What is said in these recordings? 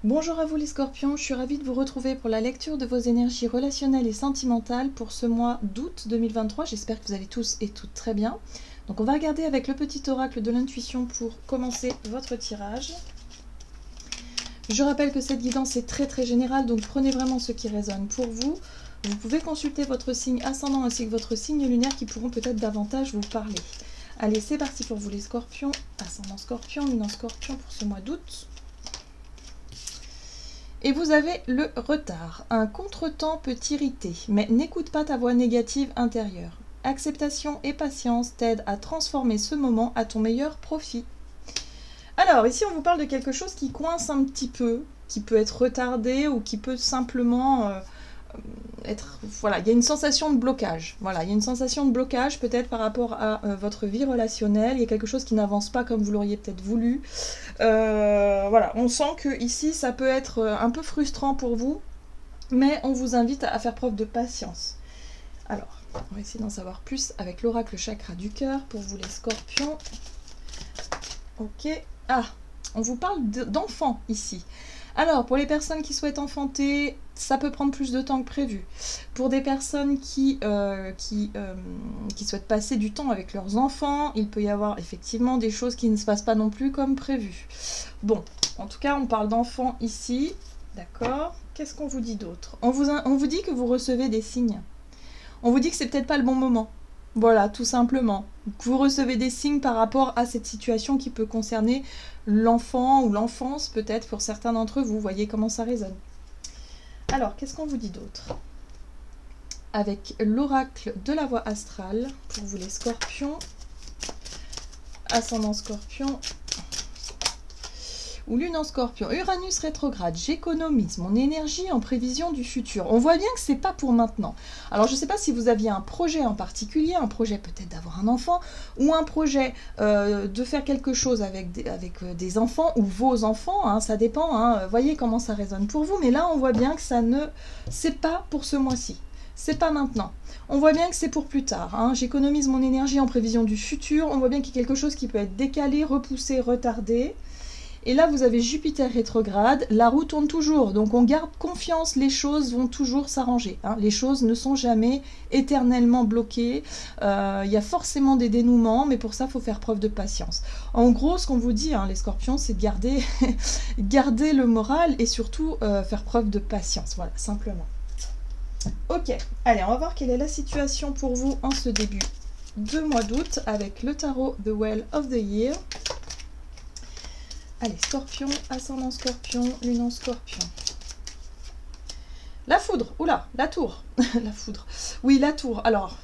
Bonjour à vous les scorpions, je suis ravie de vous retrouver pour la lecture de vos énergies relationnelles et sentimentales pour ce mois d'août 2023. J'espère que vous allez tous et toutes très bien. Donc on va regarder avec le petit oracle de l'intuition pour commencer votre tirage. Je rappelle que cette guidance est très générale, donc prenez vraiment ce qui résonne pour vous. Vous pouvez consulter votre signe ascendant ainsi que votre signe lunaire qui pourront peut-être davantage vous parler. Allez, c'est parti pour vous les scorpions, ascendant scorpion, lunan scorpion pour ce mois d'août. Et vous avez le retard. Un contretemps peut t'irriter, mais n'écoute pas ta voix négative intérieure. Acceptation et patience t'aident à transformer ce moment à ton meilleur profit. Alors, ici, on vous parle de quelque chose qui coince un petit peu, qui peut être retardé ou qui peut simplement être... Voilà, il y a une sensation de blocage. Voilà, il y a une sensation de blocage peut-être par rapport à votre vie relationnelle. Il y a quelque chose qui n'avance pas comme vous l'auriez peut-être voulu. Voilà, on sent que ici, ça peut être un peu frustrant pour vous, mais on vous invite à faire preuve de patience. Alors, on va essayer d'en savoir plus avec l'oracle chakra du cœur pour vous les scorpions. Ok. Ah, on vous parle d'enfants ici. Alors, pour les personnes qui souhaitent enfanter, ça peut prendre plus de temps que prévu. Pour des personnes qui souhaitent passer du temps avec leurs enfants, il peut y avoir effectivement des choses qui ne se passent pas non plus comme prévu. Bon, en tout cas, on parle d'enfants ici. D'accord. Qu'est-ce qu'on vous dit d'autre ? On vous dit que vous recevez des signes. On vous dit que c'est peut-être pas le bon moment. Voilà, tout simplement. Vous recevez des signes par rapport à cette situation qui peut concerner l'enfant ou l'enfance, peut-être pour certains d'entre vous. Vous voyez comment ça résonne. Alors, qu'est-ce qu'on vous dit d'autre? Avec l'oracle de la voie astrale, pour vous les scorpions, ascendant scorpion, ou lune en scorpion, Uranus rétrograde, j'économise mon énergie en prévision du futur. On voit bien que c'est pas pour maintenant. Alors je ne sais pas si vous aviez un projet en particulier, un projet peut-être d'avoir un enfant, ou un projet de faire quelque chose avec des enfants, ou vos enfants, hein, ça dépend, hein, voyez comment ça résonne pour vous, mais là on voit bien que c'est pas pour ce mois-ci. C'est pas maintenant. On voit bien que c'est pour plus tard. Hein. J'économise mon énergie en prévision du futur. On voit bien qu'il y a quelque chose qui peut être décalé, repoussé, retardé. Et là, vous avez Jupiter rétrograde, la roue tourne toujours, donc on garde confiance, les choses vont toujours s'arranger. Hein. Les choses ne sont jamais éternellement bloquées, il y a forcément des dénouements, mais pour ça, il faut faire preuve de patience. En gros, ce qu'on vous dit, hein, les scorpions, c'est de garder, garder le moral et surtout faire preuve de patience, voilà, simplement. Ok, allez, on va voir quelle est la situation pour vous en ce début de mois d'août avec le tarot The Well of the Year. Allez, scorpion, ascendant scorpion, lune en scorpion. La foudre, oula, la tour. La foudre. Oui, la tour. Alors,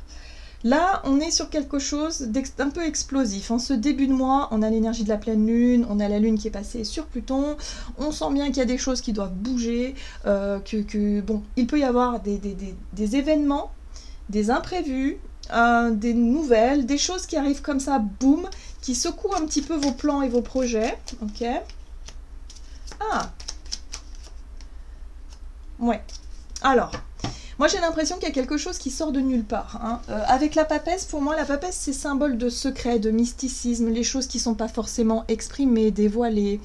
là, on est sur quelque chose d'un peu explosif. En ce début de mois, on a l'énergie de la pleine lune, on a la lune qui est passée sur Pluton. On sent bien qu'il y a des choses qui doivent bouger, bon, il peut y avoir des événements, des imprévus, des nouvelles, des choses qui arrivent comme ça, boum, qui secouent un petit peu vos plans et vos projets. Ok. Ah. Ouais. Alors, moi j'ai l'impression qu'il y a quelque chose qui sort de nulle part. Hein. Avec la papesse, pour moi, la papesse, c'est symbole de secret, de mysticisme, les choses qui ne sont pas forcément exprimées, dévoilées.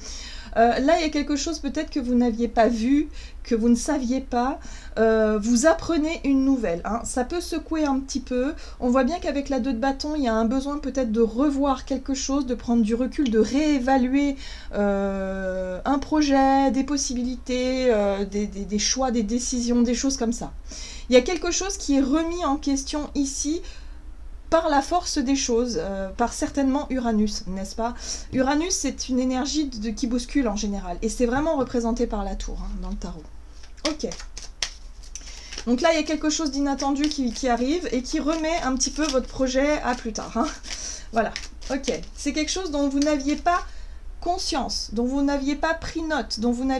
Là, il y a quelque chose peut-être que vous n'aviez pas vu, que vous ne saviez pas. Vous apprenez une nouvelle. Hein. Ça peut secouer un petit peu. On voit bien qu'avec la 2 de bâton, il y a un besoin peut-être de revoir quelque chose, de prendre du recul, de réévaluer un projet, des possibilités, des choix, des décisions, des choses comme ça. Il y a quelque chose qui est remis en question ici, par la force des choses, par certainement Uranus, n'est-ce pas? Uranus, c'est une énergie qui bouscule en général, et c'est vraiment représenté par la tour, hein, dans le tarot. Ok. Donc là, il y a quelque chose d'inattendu qui arrive, et qui remet un petit peu votre projet à plus tard. Hein. Voilà, ok. C'est quelque chose dont vous n'aviez pas conscience, dont vous n'aviez pas pris note, dont vous ne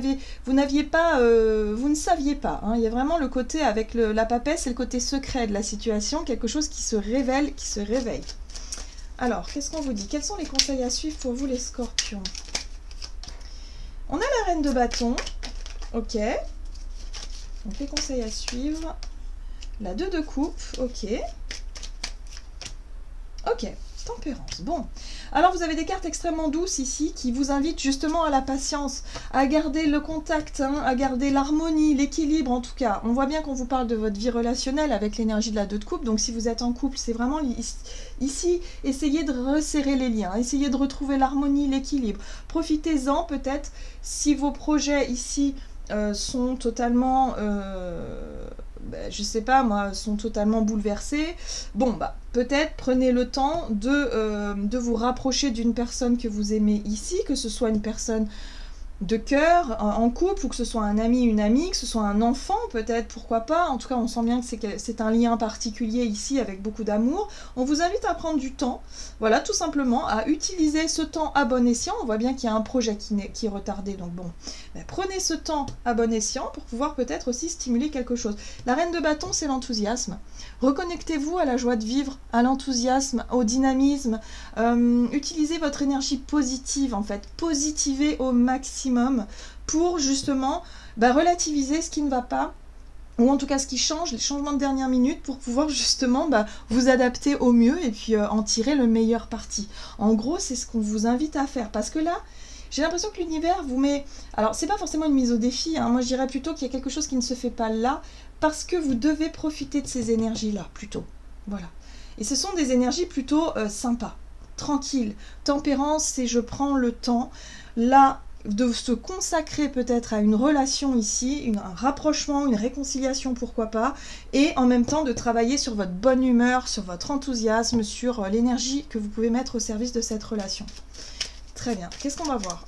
saviez pas. Hein. Il y a vraiment le côté avec la papesse, c'est le côté secret de la situation, quelque chose qui se révèle, qui se réveille. Alors, qu'est-ce qu'on vous dit? Quels sont les conseils à suivre pour vous les scorpions? On a la reine de bâton, ok. Donc les conseils à suivre, la 2 de coupe, ok. Ok. Tempérance. Bon, alors vous avez des cartes extrêmement douces ici qui vous invitent justement à la patience, à garder le contact, hein, à garder l'harmonie, l'équilibre en tout cas. On voit bien qu'on vous parle de votre vie relationnelle avec l'énergie de la 2 de coupe, donc si vous êtes en couple, c'est vraiment ici, essayez de resserrer les liens, essayez de retrouver l'harmonie, l'équilibre. Profitez-en peut-être si vos projets ici sont totalement... je sais pas moi, sont totalement bouleversés. Bon, bah, peut-être prenez le temps de vous rapprocher d'une personne que vous aimez ici, que ce soit une personne de cœur, en couple, ou que ce soit un ami, une amie, que ce soit un enfant peut-être, pourquoi pas. En tout cas, on sent bien que c'est un lien particulier ici avec beaucoup d'amour. On vous invite à prendre du temps, voilà, tout simplement, à utiliser ce temps à bon escient. On voit bien qu'il y a un projet qui est retardé, donc bon, ben, prenez ce temps à bon escient pour pouvoir peut-être aussi stimuler quelque chose. La reine de bâton, c'est l'enthousiasme. Reconnectez-vous à la joie de vivre, à l'enthousiasme, au dynamisme. Utilisez votre énergie positive, en fait. Positivez au maximum pour justement relativiser ce qui ne va pas, ou en tout cas ce qui change, les changements de dernière minute, pour pouvoir justement vous adapter au mieux et puis en tirer le meilleur parti. En gros, c'est ce qu'on vous invite à faire, parce que là, j'ai l'impression que l'univers vous met... Alors, c'est pas forcément une mise au défi, hein. Moi je dirais plutôt qu'il y a quelque chose qui ne se fait pas là, parce que vous devez profiter de ces énergies-là, plutôt. Voilà. Et ce sont des énergies plutôt sympas, tranquilles. Tempérance, c'est je prends le temps, là, de se consacrer peut-être à une relation ici, un rapprochement, une réconciliation, pourquoi pas, et en même temps de travailler sur votre bonne humeur, sur votre enthousiasme, sur l'énergie que vous pouvez mettre au service de cette relation. Très bien. Qu'est-ce qu'on va voir?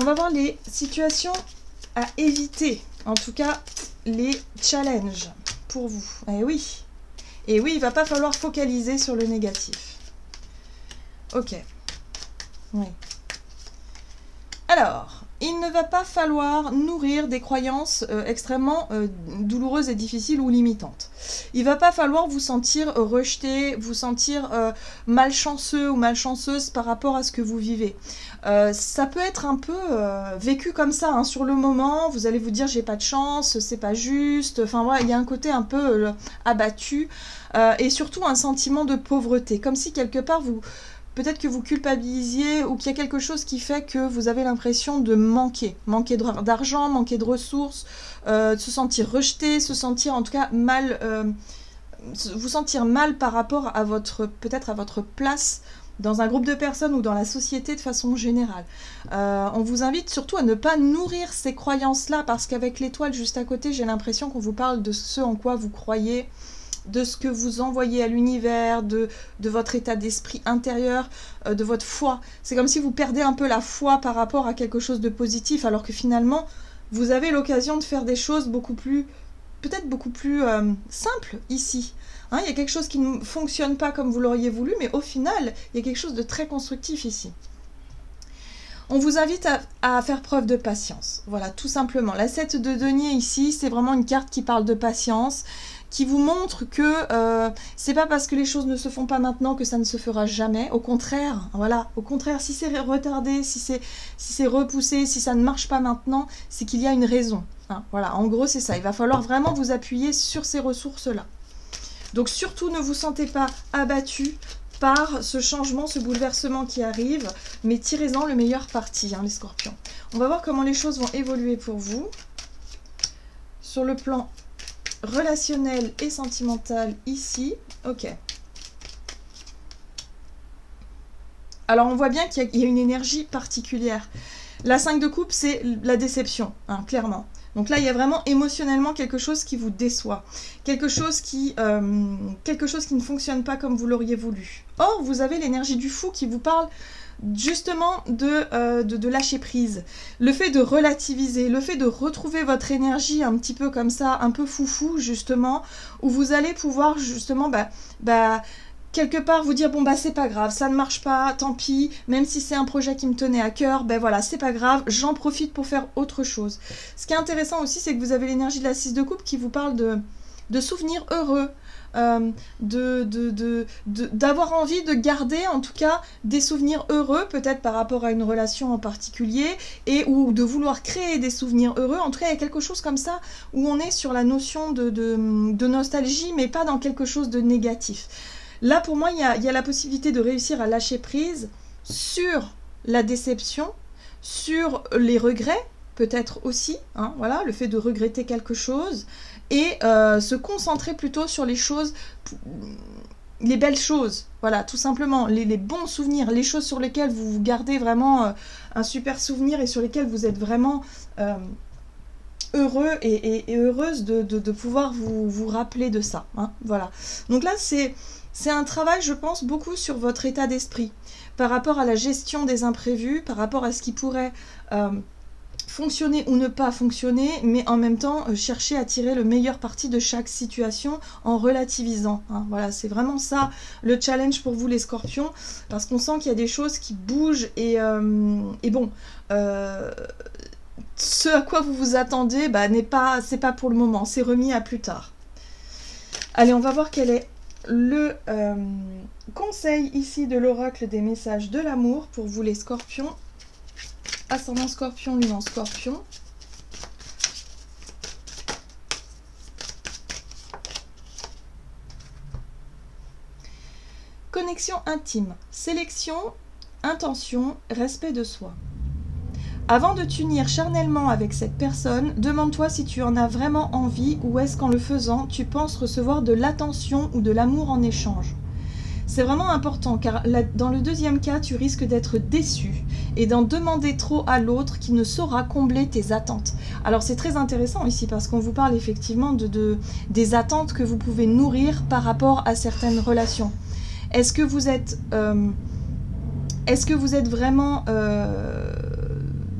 On va voir les situations à éviter, en tout cas les challenges pour vous. Et oui, il ne va pas falloir focaliser sur le négatif. Ok. Oui. Alors, il ne va pas falloir nourrir des croyances extrêmement douloureuses et difficiles ou limitantes. Il ne va pas falloir vous sentir rejeté, vous sentir malchanceux ou malchanceuse par rapport à ce que vous vivez. Ça peut être un peu vécu comme ça, hein, sur le moment, vous allez vous dire j'ai pas de chance, c'est pas juste, enfin voilà, il y a un côté un peu abattu et surtout un sentiment de pauvreté, comme si quelque part peut-être que vous culpabilisiez ou qu'il y a quelque chose qui fait que vous avez l'impression de manquer d'argent, manquer de ressources, de se sentir rejeté, se sentir en tout cas mal, vous sentir mal par rapport à peut-être à votre place dans un groupe de personnes ou dans la société de façon générale. On vous invite surtout à ne pas nourrir ces croyances-là, parce qu'avec l'étoile juste à côté, j'ai l'impression qu'on vous parle de ce en quoi vous croyez, de ce que vous envoyez à l'univers, de votre état d'esprit intérieur, de votre foi. C'est comme si vous perdez un peu la foi par rapport à quelque chose de positif, alors que finalement, vous avez l'occasion de faire des choses peut-être beaucoup plus simples ici. Hein, il y a quelque chose qui ne fonctionne pas comme vous l'auriez voulu, mais au final, il y a quelque chose de très constructif ici. On vous invite à faire preuve de patience. Voilà, tout simplement. La 7 de denier ici, c'est vraiment une carte qui parle de patience, qui vous montre que c'est pas parce que les choses ne se font pas maintenant que ça ne se fera jamais. Au contraire, voilà, au contraire, si c'est retardé, si c'est repoussé, si ça ne marche pas maintenant, c'est qu'il y a une raison. Hein, voilà, en gros, c'est ça. Il va falloir vraiment vous appuyer sur ces ressources-là. Donc surtout, ne vous sentez pas abattu par ce changement, ce bouleversement qui arrive, mais tirez-en le meilleur parti, hein, les scorpions. On va voir comment les choses vont évoluer pour vous. Sur le plan relationnel et sentimental ici. Ok. Alors on voit bien qu'il y a une énergie particulière. La 5 de coupe, c'est la déception, hein, clairement. Donc là, il y a vraiment émotionnellement quelque chose qui vous déçoit. Quelque chose qui ne fonctionne pas comme vous l'auriez voulu. Or, vous avez l'énergie du fou qui vous parle justement de lâcher prise. Le fait de relativiser, le fait de retrouver votre énergie un petit peu comme ça, un peu foufou justement, où vous allez pouvoir justement quelque part vous dire bon bah c'est pas grave, ça ne marche pas, tant pis, même si c'est un projet qui me tenait à cœur, ben voilà, c'est pas grave, j'en profite pour faire autre chose. Ce qui est intéressant aussi, c'est que vous avez l'énergie de la 6 de coupe qui vous parle de souvenirs heureux, d'avoir envie de garder en tout cas des souvenirs heureux, peut-être par rapport à une relation en particulier, ou de vouloir créer des souvenirs heureux. En tout cas, il y a quelque chose comme ça où on est sur la notion de nostalgie, mais pas dans quelque chose de négatif. Là, pour moi, il y a la possibilité de réussir à lâcher prise sur la déception, sur les regrets, peut-être aussi, hein, voilà, le fait de regretter quelque chose, et se concentrer plutôt sur les choses, les belles choses, voilà, tout simplement, les bons souvenirs, les choses sur lesquelles vous gardez vraiment un super souvenir et sur lesquelles vous êtes vraiment heureux et heureuse de pouvoir vous rappeler de ça, hein, voilà. Donc là, c'est un travail, je pense, beaucoup sur votre état d'esprit, par rapport à la gestion des imprévus, par rapport à ce qui pourrait fonctionner ou ne pas fonctionner, mais en même temps chercher à tirer le meilleur parti de chaque situation en relativisant, hein. Voilà, c'est vraiment ça le challenge pour vous les scorpions, parce qu'on sent qu'il y a des choses qui bougent et bon, ce à quoi vous vous attendez, bah, c'est pas pour le moment, c'est remis à plus tard. Allez, on va voir quel est le conseil ici de l'oracle des messages de l'amour pour vous les scorpions. Ascendant scorpion, lune en scorpion. Connexion intime, sélection, intention, respect de soi. Avant de t'unir charnellement avec cette personne, demande-toi si tu en as vraiment envie ou est-ce qu'en le faisant, tu penses recevoir de l'attention ou de l'amour en échange. C'est vraiment important car dans le deuxième cas, tu risques d'être déçu et d'en demander trop à l'autre qui ne saura combler tes attentes. Alors c'est très intéressant ici parce qu'on vous parle effectivement des attentes que vous pouvez nourrir par rapport à certaines relations. Est-ce que vous êtes vraiment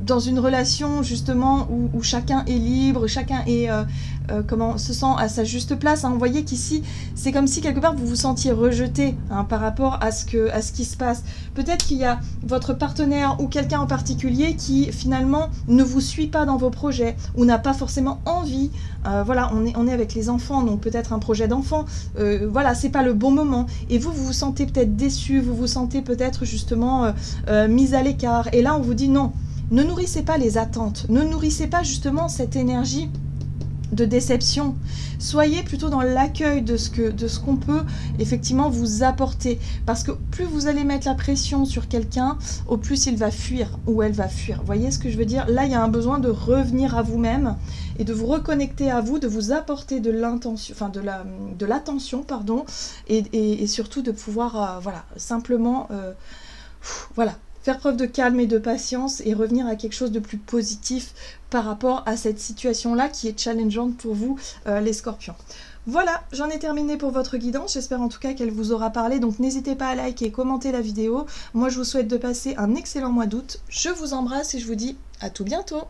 dans une relation justement où chacun est libre, chacun est se sent à sa juste place, hein. Vous voyez qu'ici c'est comme si quelque part vous vous sentiez rejeté, hein, par rapport à ce qui se passe. Peut-être qu'il y a votre partenaire ou quelqu'un en particulier qui finalement ne vous suit pas dans vos projets ou n'a pas forcément envie. Voilà, on est avec les enfants, donc peut-être un projet d'enfant, voilà, c'est pas le bon moment et vous vous sentez peut-être déçu, vous vous sentez peut-être justement mis à l'écart et là on vous dit non. Ne nourrissez pas les attentes, ne nourrissez pas justement cette énergie de déception. Soyez plutôt dans l'accueil de ce qu'on peut effectivement vous apporter. Parce que plus vous allez mettre la pression sur quelqu'un, au plus il va fuir ou elle va fuir. Vous voyez ce que je veux dire? Là, il y a un besoin de revenir à vous-même et de vous reconnecter à vous, de vous apporter de l'intention, enfin de l'attention, pardon, et surtout de pouvoir, voilà, simplement, voilà, faire preuve de calme et de patience et revenir à quelque chose de plus positif par rapport à cette situation-là qui est challengeante pour vous, les scorpions. Voilà, j'en ai terminé pour votre guidance. J'espère en tout cas qu'elle vous aura parlé. Donc n'hésitez pas à liker et commenter la vidéo. Moi, je vous souhaite de passer un excellent mois d'août. Je vous embrasse et je vous dis à tout bientôt.